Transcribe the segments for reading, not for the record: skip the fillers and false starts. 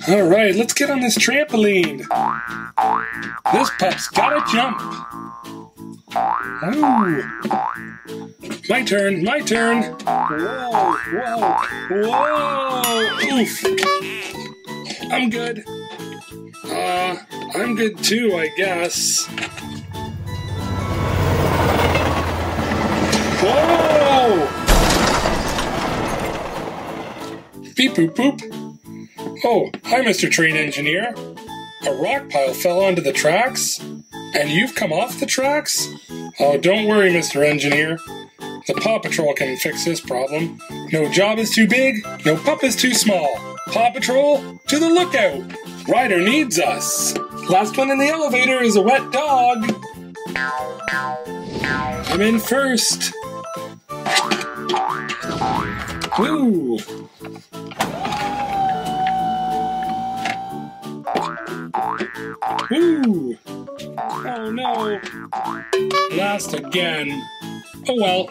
Alright, let's get on this trampoline. This pup's gotta jump. Ooh. My turn, my turn. Whoa, whoa, whoa. Oof. I'm good. I'm good too, I guess. Whoa! Beep boop boop. Oh, hi, Mr. Train Engineer. A rock pile fell onto the tracks? And you've come off the tracks? Oh, don't worry, Mr. Engineer. The Paw Patrol can fix this problem. No job is too big, no pup is too small. Paw Patrol, to the lookout. Ryder needs us. Last one in the elevator is a wet dog. I'm in first. Woo! Woo! Oh no! Last again. Oh well.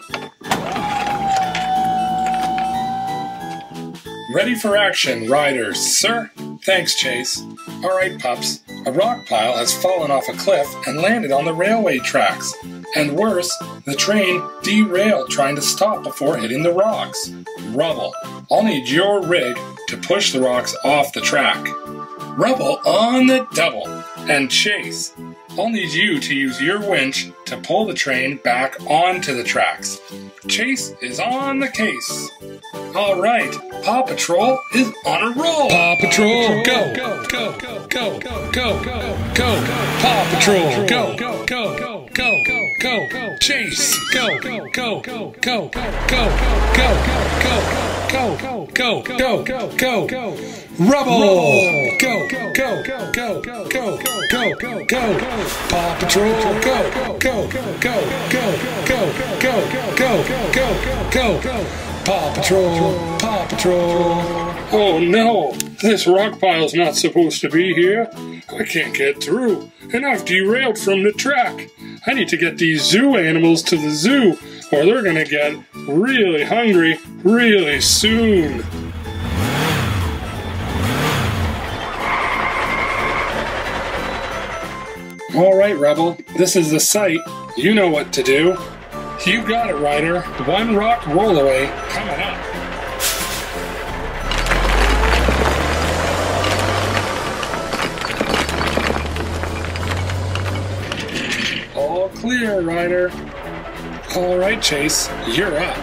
Ready for action, riders, sir? Thanks, Chase. Alright, pups. A rock pile has fallen off a cliff and landed on the railway tracks. And worse, the train derailed trying to stop before hitting the rocks. Rubble, I'll need your rig to push the rocks off the track. Rubble on the double. And Chase, I'll need you to use your winch to pull the train back onto the tracks. Chase is on the case. Alright, Paw Patrol is on a roll. Paw Patrol, go, go, go, go, go, go, go, go. Paw Patrol, go, go, go, go, go, go, go. Chase, go, go, go, go, go, go, go, go, go, go, go, go, go. Rubble, go, go, go, go, go, go, go, go, go, go. Paw Patrol, go, go, go, go, go, go, go, go, go, go, go, go. Paw Patrol, Paw Patrol. Oh no, this rock pile's not supposed to be here. I can't get through, and I've derailed from the track. I need to get these zoo animals to the zoo, or they're gonna get really hungry really soon. Alright, Rubble, this is the site. You know what to do. You got it, Ryder. One rock rollaway coming up. All clear, Ryder. All right, Chase, you're up.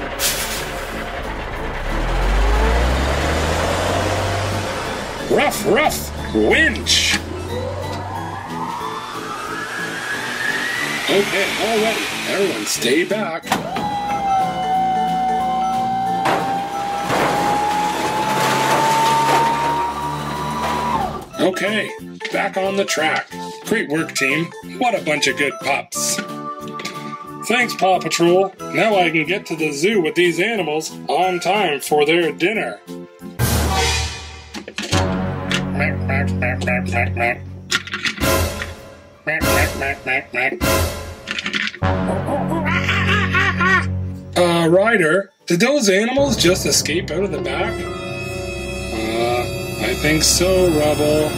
Rough, rough, winch. Okay, all ready. Everyone stay back. Okay, back on the track. Great work, team. What a bunch of good pups. Thanks, Paw Patrol. Now I can get to the zoo with these animals on time for their dinner. Ryder, did those animals just escape out of the back? I think so, Rubble.